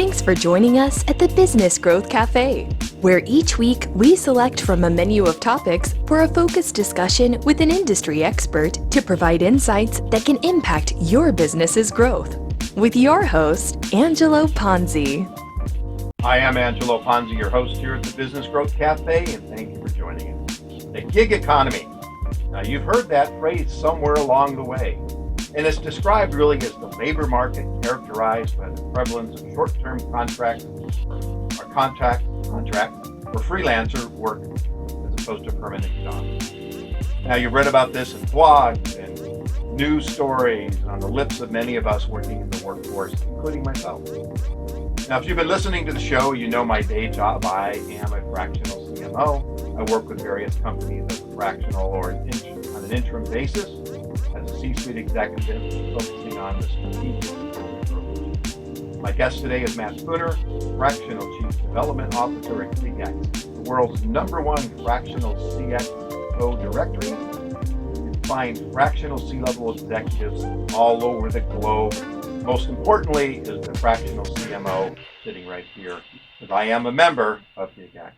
Thanks for joining us at the Business Growth Cafe, where each week we select from a menu of topics for a focused discussion with an industry expert to provide insights that can impact your business's growth. With your host, Angelo Ponzi. Hi, I'm Angelo Ponzi, your host here at the Business Growth Cafe, and thank you for joining us. The gig economy. Now, you've heard that phrase somewhere along the way, and it's described really as the labor market characterized by the prevalence of short-term contract or freelancer work as opposed to permanent jobs. Now, you've read about this in blogs and news stories on the lips of many of us working in the workforce, including myself. Now, if you've been listening to the show, you know my day job. I am a fractional CMO. I work with various companies as a fractional or on an interim basis as a C-suite executive focusing on the strategic approach. My guest today is Matt Spooner, Fractional Chief Development Officer at GigX, the world's #1 fractional CXO directory. You can find fractional C-level executives all over the globe. Most importantly is the fractional CMO sitting right here, because I am a member of GigX.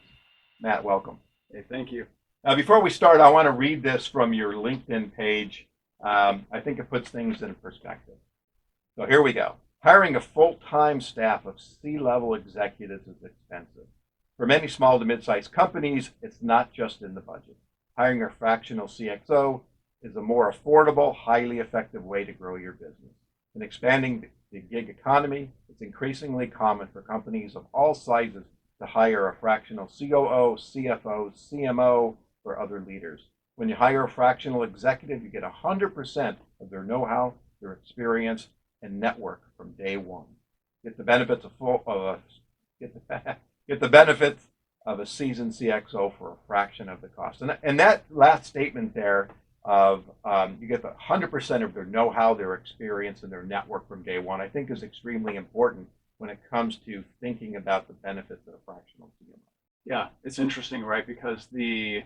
Matt, welcome. Hey, thank you. Now, before we start, I want to read this from your LinkedIn page. I think it puts things in perspective. So here we go. Hiring a full-time staff of C-level executives is expensive. For many small to mid-sized companies, it's not just in the budget. Hiring a fractional CXO is a more affordable, highly effective way to grow your business. In expanding the gig economy, it's increasingly common for companies of all sizes to hire a fractional COO, CFO, CMO, or other leaders. When you hire a fractional executive, you get 100% of their know-how, their experience, and network from day one. Get the benefits of a seasoned CXO for a fraction of the cost. And that last statement there of you get the 100% of their know-how, their experience, and their network from day one, I think is extremely important when it comes to thinking about the benefits of a fractional CMO. Yeah, it's interesting, right? Because the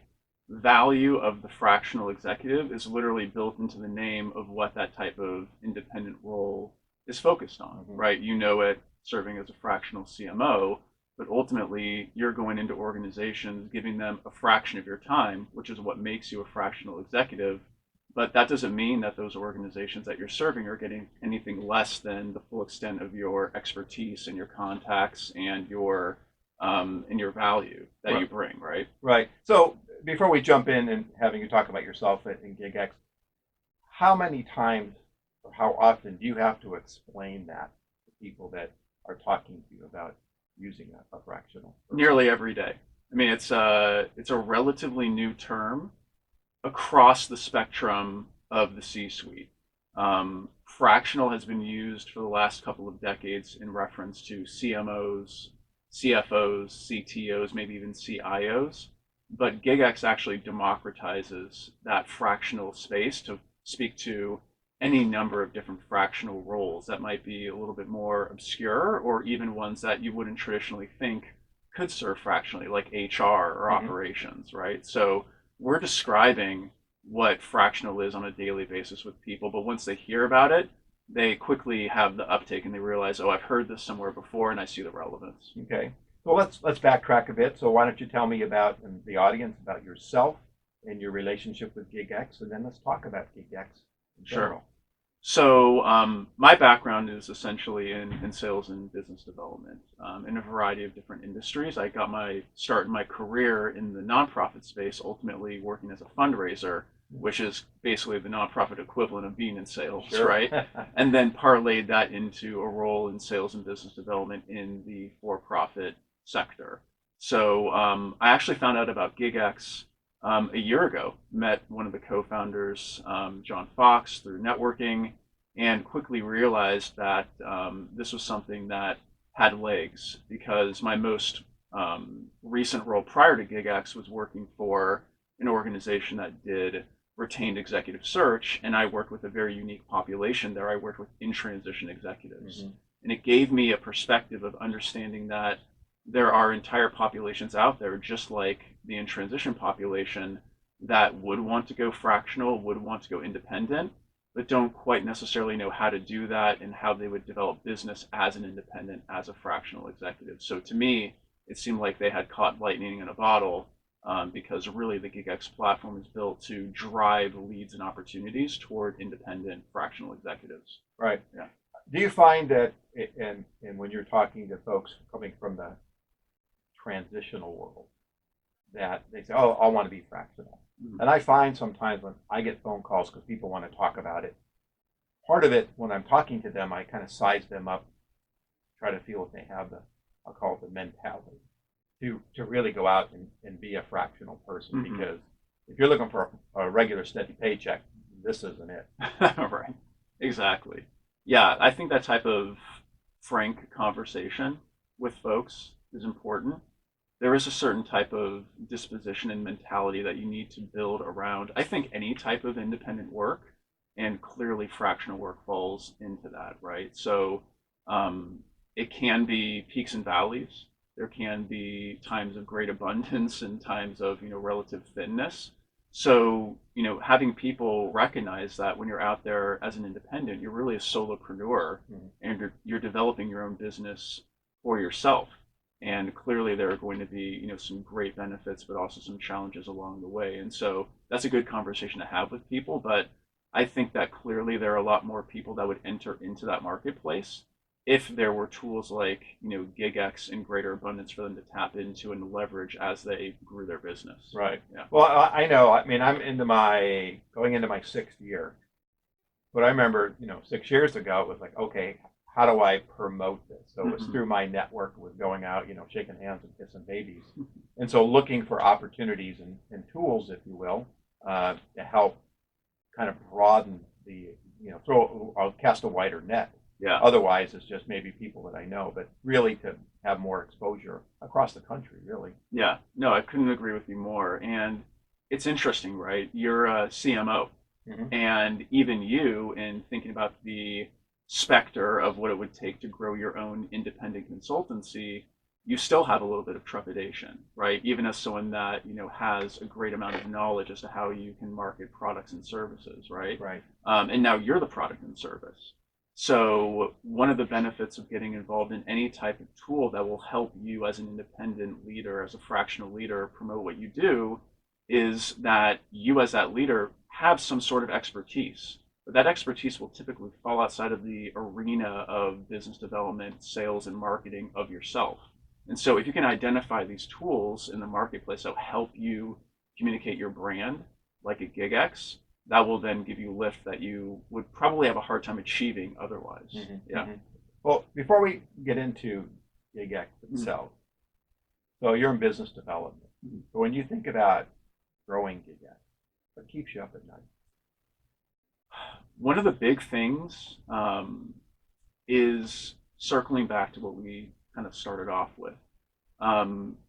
value of the fractional executive is literally built into the name of what that type of independent role is focused on, right? You know it serving as a fractional CMO, but ultimately you're going into organizations, giving them a fraction of your time, which is what makes you a fractional executive. But that doesn't mean that those organizations that you're serving are getting anything less than the full extent of your expertise and your contacts and your value that you bring, right? Right. So before we jump in and having you talk about yourself in GigX, how many times or how often do you have to explain that to people that are talking to you about using a fractional? Nearly every day. I mean, it's a relatively new term across the spectrum of the C-suite. Fractional has been used for the last couple of decades in reference to CMOs, CFOs, CTOs, maybe even CIOs. But GigX actually democratizes that fractional space to speak to any number of different fractional roles that might be a little bit more obscure, or even ones that you wouldn't traditionally think could serve fractionally, like HR or operations, right? So we're describing what fractional is on a daily basis with people, but once they hear about it, they quickly have the uptake and they realize, oh, I've heard this somewhere before and I see the relevance. Okay. Well, let's backtrack a bit. So why don't you tell me about, and the audience, about yourself and your relationship with GigX, and then let's talk about GigX in general. Sure. So my background is essentially in sales and business development in a variety of different industries. I got my start in my career in the nonprofit space, ultimately working as a fundraiser, which is basically the nonprofit equivalent of being in sales, Sure. right? And then parlayed that into a role in sales and business development in the for-profit sector. So I actually found out about GigX a year ago. Met one of the co-founders, John Fox, through networking, and quickly realized that this was something that had legs, because my most recent role prior to GigX was working for an organization that did retained executive search, and I worked with a very unique population there. I worked with in-transition executives. And it gave me a perspective of understanding that there are entire populations out there, just like the in-transition population, that would want to go fractional, would want to go independent, but don't quite necessarily know how to do that and how they would develop business as an independent, as a fractional executive. So to me, it seemed like they had caught lightning in a bottle, because really the GigX platform is built to drive leads and opportunities toward independent fractional executives. Right. Yeah. Do you find that, and when you're talking to folks coming from the transitional world, that they say, "Oh, I want to be fractional," Mhm. and I find sometimes when I get phone calls because people want to talk about it, part of it when I'm talking to them, I kind of size them up, try to feel if they have the, I'll call it the mentality to really go out and be a fractional person. Mhm. Because if you're looking for a regular steady paycheck, this isn't it. Right. Exactly. Yeah, I think that type of frank conversation with folks is important. There is a certain type of disposition and mentality that you need to build around, I think, any type of independent work, and clearly fractional work falls into that, right? So um, it can be peaks and valleys. There can be times of great abundance and times of, relative thinness. So, having people recognize that when you're out there as an independent, you're really a solopreneur, Mhm. and you're developing your own business for yourself. And clearly there are going to be, some great benefits, but also some challenges along the way. And so that's a good conversation to have with people. But I think that clearly there are a lot more people that would enter into that marketplace if there were tools like, GigX in greater abundance for them to tap into and leverage as they grew their business. Right. Yeah. Well, I know. I mean, I'm going into my 6th year, but I remember, 6 years ago, it was like, okay, how do I promote this? So it was Mhm. through my network, was going out, shaking hands and kissing babies, and so looking for opportunities and tools, if you will, to help kind of broaden the, I'll cast a wider net. Yeah. Otherwise, it's just maybe people that I know, but really to have more exposure across the country, really. Yeah. No, I couldn't agree with you more. And it's interesting, right? You're a CMO. Mhm. And even you, in thinking about the specter of what it would take to grow your own independent consultancy, you still have a little bit of trepidation, right? Even as someone that, has a great amount of knowledge as to how you can market products and services, right? Right. And now you're the product and service. So one of the benefits of getting involved in any type of tool that will help you as an independent leader, as a fractional leader, promote what you do, is that you as that leader have some sort of expertise. But that expertise will typically fall outside of the arena of business development, sales, and marketing of yourself. And so if you can identify these tools in the marketplace that will help you communicate your brand, like a GigX, that will then give you lift that you would probably have a hard time achieving otherwise. Mhm. Yeah. Mhm. Well, before we get into GigX itself, so you're in business development. Mhm. But when you think about growing GigX, what keeps you up at night? One of the big things is circling back to what we kind of started off with,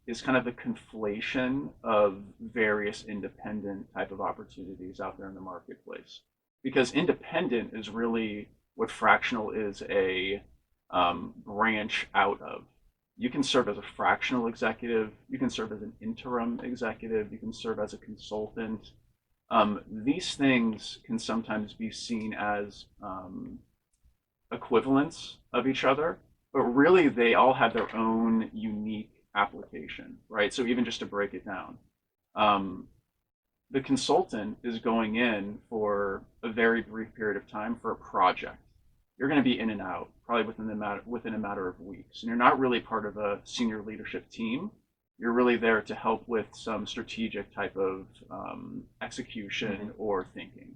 is kind of the conflation of various independent type of opportunities out there in the marketplace. Because independent is really what fractional is a branch out of. You can serve as a fractional executive, you can serve as an interim executive, you can serve as a consultant. These things can sometimes be seen as equivalents of each other, but really they all have their own unique application, right? So even just to break it down, um, the consultant is going in for a very brief period of time for a project. You're going to be in and out probably within a matter of weeks, and you're not really part of a senior leadership team. You're really there to help with some strategic type of execution or thinking,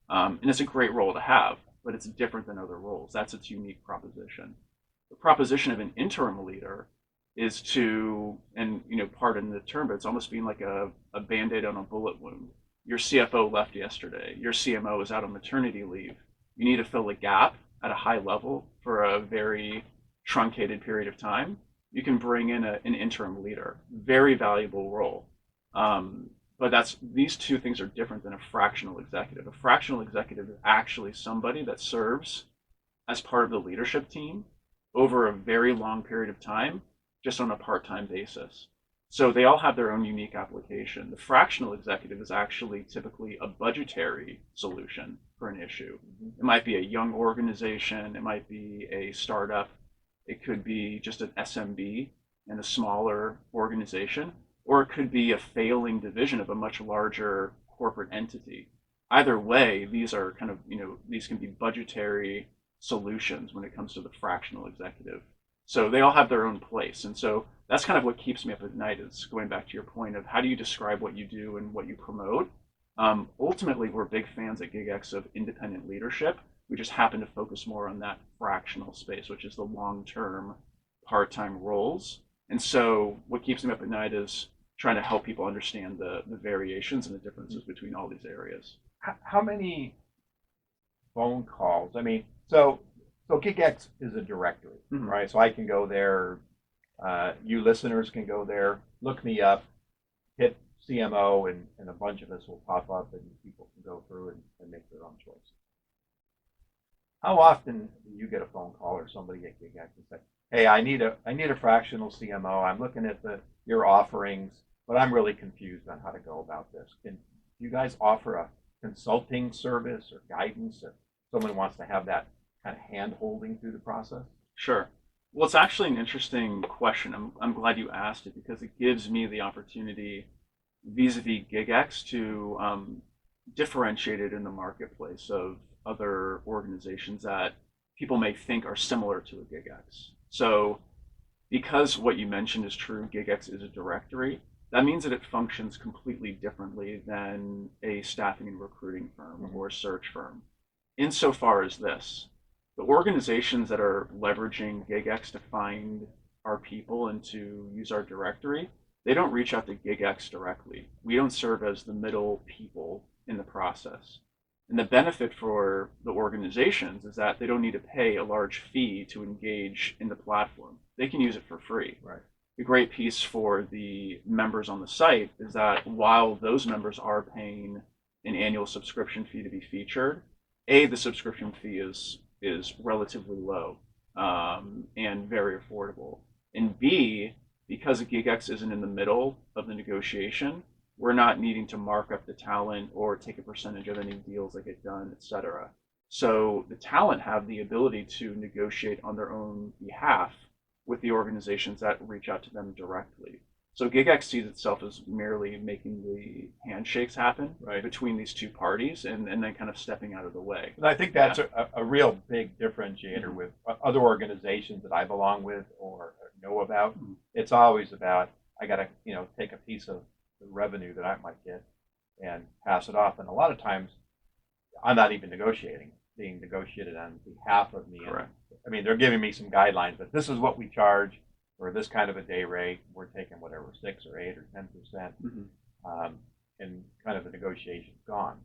and it's a great role to have, but it's different than other roles. That's its unique proposition. The proposition of an interim leader is to, and pardon the term, but it's almost being like a band-aid on a bullet wound. Your CFO left yesterday. Your CMO is out on maternity leave. You need to fill a gap at a high level for a very truncated period of time. You can bring in an interim leader. Very valuable role. But these two things are different than a fractional executive. A fractional executive is actually somebody that serves as part of the leadership team over a very long period of time, just on a part-time basis. So they all have their own unique application. The fractional executive is actually typically a budgetary solution for an issue. It might be a young organization, it might be a startup, it could be just an SMB in a smaller organization, or it could be a failing division of a much larger corporate entity. Either way, these are kind of, these can be budgetary solutions when it comes to the fractional executive. So they all have their own place. And so that's kind of what keeps me up at night, is going back to your point of how do you describe what you do and what you promote. Ultimately, we're big fans at GigX of independent leadership. We just happen to focus more on that fractional space, which is the long-term part-time roles. And so what keeps me up at night is trying to help people understand the variations and the differences between all these areas. How many phone calls? I mean, so GigX is a directory, right? So I can go there. You listeners can go there, look me up, hit CMO, and a bunch of us will pop up, and people can go through and make their own choice. How often do you get a phone call or somebody at GigX and say, "Hey, I need a fractional CMO. I'm looking at your offerings, but I'm really confused on how to go about this. Can you guys offer a consulting service or guidance if someone wants to have that kind of hand holding through the process?" Sure. Well, it's actually an interesting question. I'm glad you asked it, because it gives me the opportunity vis-a-vis GigX to differentiate it in the marketplace of other organizations that people may think are similar to a GigX. So because what you mentioned is true, GigX is a directory, that means that it functions completely differently than a staffing and recruiting firm or a search firm. Insofar as this, the organizations that are leveraging GigX to find our people and to use our directory, they don't reach out to GigX directly. We don't serve as the middle people in the process. And the benefit for the organizations is that they don't need to pay a large fee to engage in the platform. They can use it for free. Right. The great piece for the members on the site is that while those members are paying an annual subscription fee to be featured, the subscription fee is relatively low and very affordable. And B, because GigX isn't in the middle of the negotiation, we're not needing to mark up the talent or take a percentage of any deals that get done, et cetera. So the talent have the ability to negotiate on their own behalf with the organizations that reach out to them directly. So GigX sees itself as merely making the handshakes happen between these two parties and then kind of stepping out of the way. And I think that's a real big differentiator with other organizations that I belong with or know about. It's always about, I got to take a piece of the revenue that I might get and pass it off. And a lot of times I'm not even negotiating, being negotiated on behalf of me. Correct. I mean, they're giving me some guidelines, but this is what we charge for this kind of a day rate. We're taking whatever, 6 or 8 or 10%. And kind of the negotiation's gone.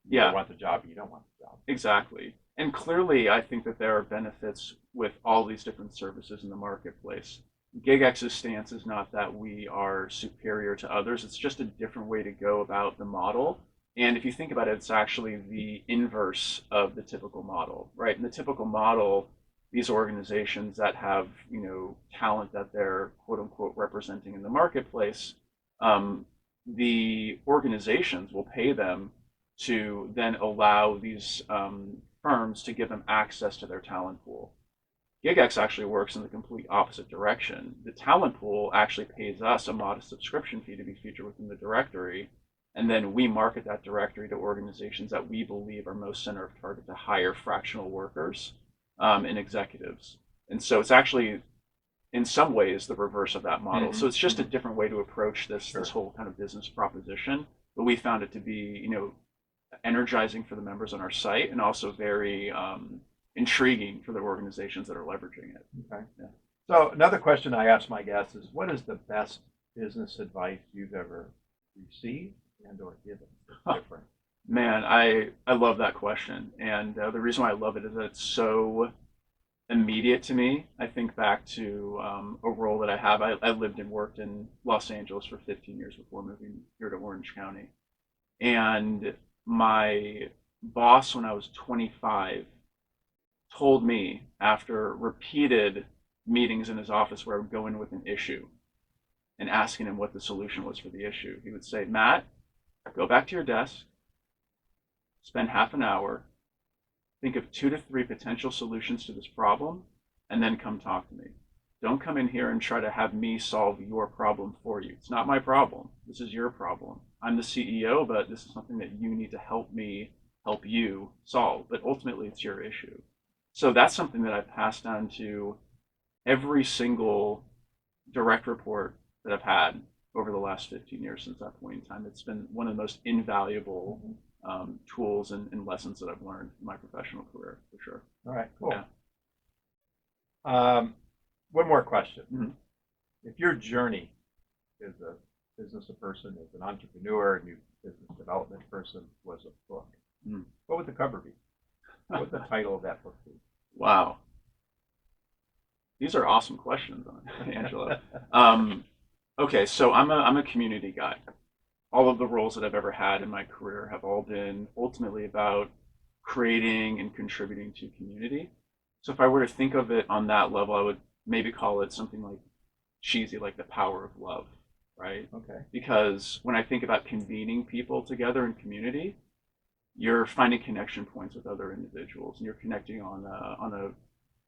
You don't want the job, you don't want the job. Exactly. And clearly, I think that there are benefits with all these different services in the marketplace. GigX's stance is not that we are superior to others. It's just a different way to go about the model. And if you think about it, it's actually the inverse of the typical model, right? In the typical model, these organizations that have, talent that they're quote unquote representing in the marketplace, the organizations will pay them to then allow these firms to give them access to their talent pool. GigX actually works in the complete opposite direction. The talent pool actually pays us a modest subscription fee to be featured within the directory, and then we market that directory to organizations that we believe are most center of target to hire fractional workers and executives. And so it's actually, in some ways, the reverse of that model. So it's just a different way to approach this whole kind of business proposition. But we found it to be, energizing for the members on our site and also very intriguing for the organizations that are leveraging it. Okay. Yeah. So another question I ask my guests is, what is the best business advice you've ever received and or given? Different. Man, I love that question. And the reason why I love it is that it's so immediate to me. I think back to a role that I have. I lived and worked in Los Angeles for 15 years before moving here to Orange County. And my boss, when I was 25, told me after repeated meetings in his office where I would go in with an issue, and asking him what the solution was for the issue. He would say, Matt, go back to your desk, spend half an hour, think of 2 to 3 potential solutions to this problem, and then come talk to me. Don't come in here and try to have me solve your problem for you. It's not my problem. This is your problem. I'm the CEO, but this is something that you need to help me help you solve. But ultimately, it's your issue. So that's something that I've passed on to every single direct report that I've had over the last 15 years since that point in time. It's been one of the most invaluable tools and lessons that I've learned in my professional career, for sure. All right, cool. Yeah. One more question. Mhm. If your journey as a business person, as an entrepreneur, a new business development person was a book, what would the cover be? What would the title of that book be? Wow. These are awesome questions, Angelo. Okay, so I'm a community guy. All of the roles that I've ever had in my career have all been ultimately about creating and contributing to community. So if I were to think of it on that level, I would maybe call it something like cheesy, like the power of love, right? Okay. Because when I think about convening people together in community, you're finding connection points with other individuals, and you're connecting on a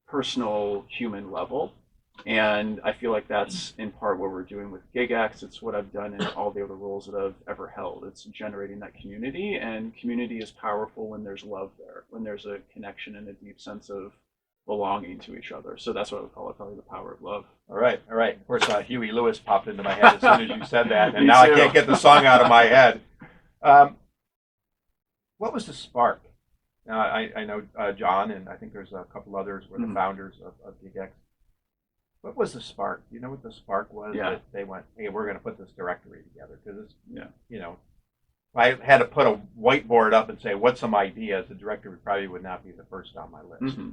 personal human level. And I feel like that's in part what we're doing with GigX. It's what I've done in all the other roles that I've ever held. It's generating that community, and community is powerful when there's love there, when there's a connection and a deep sense of belonging to each other. So that's what I would call it, probably the power of love. All right. Of course, Huey Lewis popped into my head as soon as you said that, and Me now too. I can't get the song out of my head. What was the spark? I know John, and I think there's a couple others were the founders of GigX. What was the spark? Do you know what the spark was? Yeah. That they went, hey, we're going to put this directory together? Because, Yeah. if I had to put a whiteboard up and say, what's some ideas, the directory probably would not be the first on my list. Mm-hmm.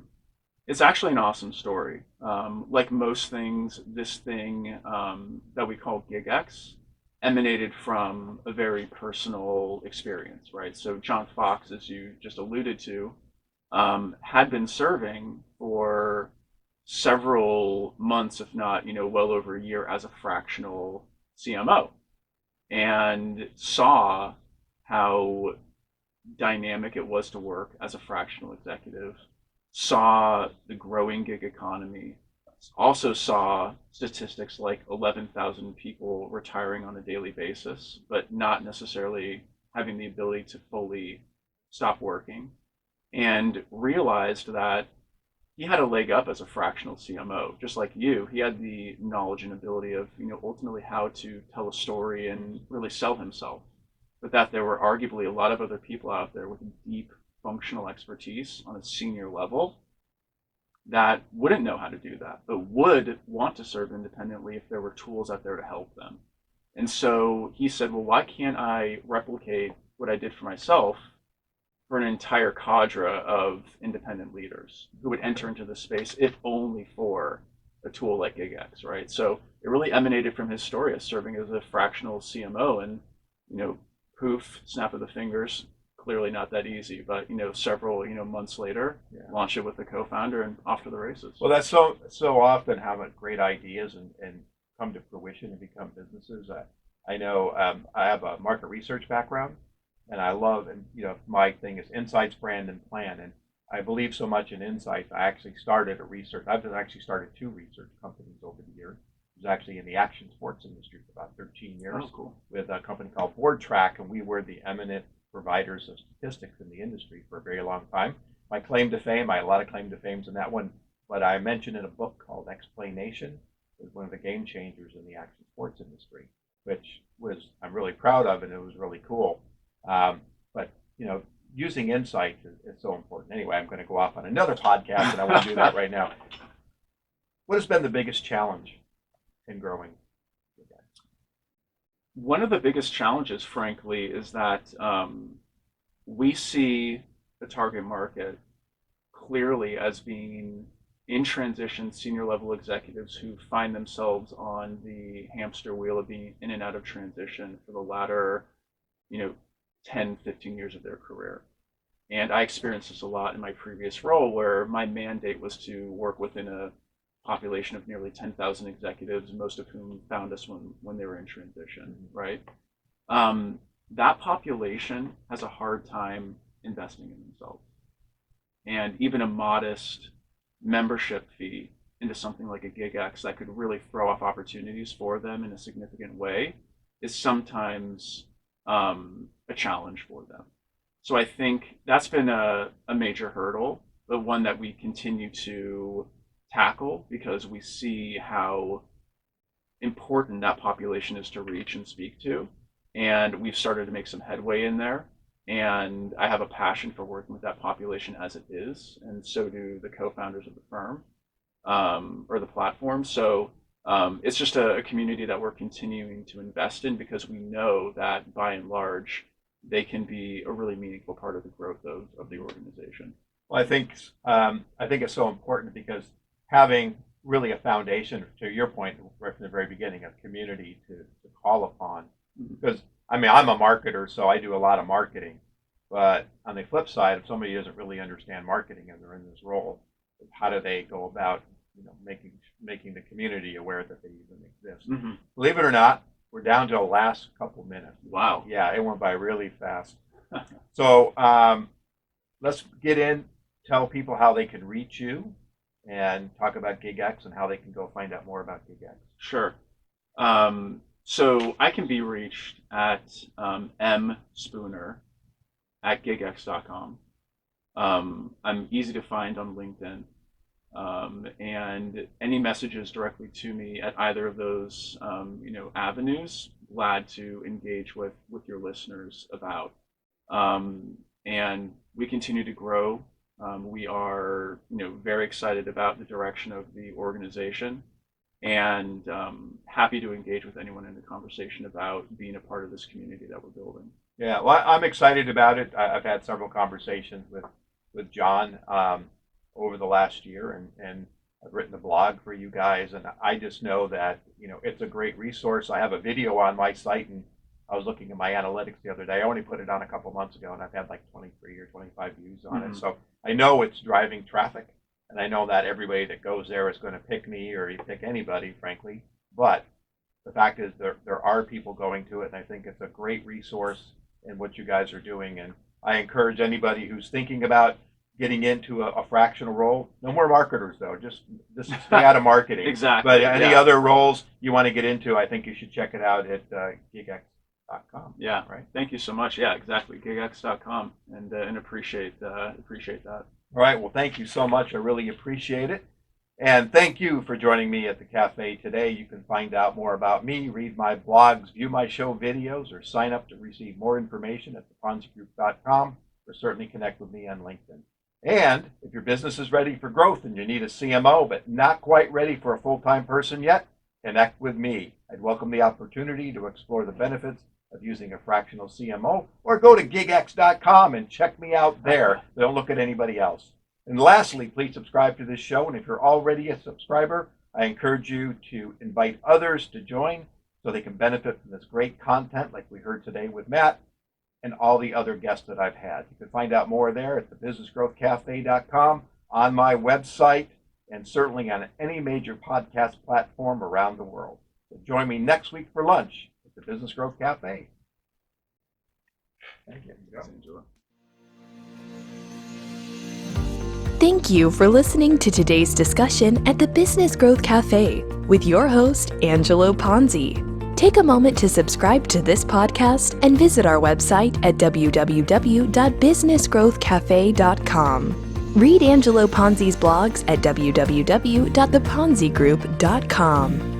It's actually an awesome story. Like most things, this thing that we call GigX emanated from a very personal experience, right? So John Fox, as you just alluded to, had been serving for several months, if not, well over a year as a fractional CMO, and saw how dynamic it was to work as a fractional executive, saw the growing gig economy, also saw statistics like 11,000 people retiring on a daily basis, but not necessarily having the ability to fully stop working, and realized that he had a leg up as a fractional CMO, just like you. He had the knowledge and ability of, ultimately how to tell a story and really sell himself, but that there were arguably a lot of other people out there with deep functional expertise on a senior level that wouldn't know how to do that, but would want to serve independently if there were tools out there to help them. And so he said, well, why can't I replicate what I did for myself for an entire cadre of independent leaders who would enter into the space, if only for a tool like GigX, right? So it really emanated from his story as serving as a fractional CMO, and poof, snap of the fingers, clearly not that easy, but several months later, launch it with the co-founder and off to the races. Well, that's so often how great ideas and come to fruition and become businesses. I know I have a market research background, and I love, and my thing is insights, brand, and plan. And I believe so much in insights. I actually started I've actually started 2 research companies over the years. I was actually in the action sports industry for about 13 years. Oh, cool. With a company called Board Track, and we were the eminent providers of statistics in the industry for a very long time. My claim to fame, I had a lot of claim to fames in that one, but I mentioned in a book called Explanation, was one of the game changers in the action sports industry, which I'm really proud of, and it was really cool. But using insights is so important. Anyway, I'm going to go off on another podcast, and I won't do that right now. What has been the biggest challenge in growing? One of the biggest challenges, frankly, is that we see the target market clearly as being in transition senior level executives who find themselves on the hamster wheel of being in and out of transition for the latter, 10, 15 years of their career. And I experienced this a lot in my previous role, where my mandate was to work within a population of nearly 10,000 executives, most of whom found us when they were in transition, right? That population has a hard time investing in themselves. And even a modest membership fee into something like a GigX that could really throw off opportunities for them in a significant way is sometimes a challenge for them. So I think that's been a major hurdle, but one that we continue to tackle because we see how important that population is to reach and speak to. And we've started to make some headway in there. And I have a passion for working with that population as it is, and so do the co-founders of the firm or the platform. So it's just a community that we're continuing to invest in because we know that by and large, they can be a really meaningful part of the growth of the organization. Well, I think it's so important because having really a foundation, to your point right from the very beginning, of community to call upon. Because I mean, I'm a marketer, so I do a lot of marketing. But on the flip side, if somebody doesn't really understand marketing and they're in this role, how do they go about, making the community aware that they even exist? Mm-hmm. Believe it or not, we're down to the last couple minutes. Wow. Yeah, it went by really fast. So let's get in, tell people how they can reach you, and talk about GigX and how they can go find out more about GigX. Sure. So I can be reached at mspooner@gigx.com. I'm easy to find on LinkedIn. And any messages directly to me at either of those avenues, glad to engage with your listeners about. And we continue to grow. We are very excited about the direction of the organization, and happy to engage with anyone in the conversation about being a part of this community that we're building. Yeah, well, I'm excited about it. I've had several conversations with John over the last year, and I've written a blog for you guys, and I just know that it's a great resource. I have a video on my site, and I was looking at my analytics the other day. I only put it on a couple months ago, and I've had like 23 or 25 views on it. So I know it's driving traffic, and I know that everybody that goes there is going to pick me or pick anybody, frankly. But the fact is there are people going to it, and I think it's a great resource in what you guys are doing. And I encourage anybody who's thinking about getting into a fractional role. No more marketers, though. Just stay out of marketing. Exactly. But any other roles you want to get into, I think you should check it out at GigX.com. Yeah. Right. Thank you so much. Yeah, exactly. GigX.com, and appreciate that. All right. Well, thank you so much. I really appreciate it. And thank you for joining me at the cafe today. You can find out more about me, read my blogs, view my show videos, or sign up to receive more information at theponzigroup.com, or certainly connect with me on LinkedIn. And if your business is ready for growth and you need a CMO but not quite ready for a full-time person yet, connect with me. I'd welcome the opportunity to explore the benefits of using a fractional CMO, or go to gigx.com and check me out there. Don't look at anybody else. And lastly, please subscribe to this show. And if you're already a subscriber, I encourage you to invite others to join so they can benefit from this great content like we heard today with Matt and all the other guests that I've had. You can find out more there at thebusinessgrowthcafe.com, on my website, and certainly on any major podcast platform around the world. So join me next week for lunch at the Business Growth Cafe. Thank you. Thanks, Angelo. Thank you for listening to today's discussion at the Business Growth Cafe with your host, Angelo Ponzi. Take a moment to subscribe to this podcast and visit our website at www.businessgrowthcafe.com. Read Angelo Ponzi's blogs at www.theponzigroup.com.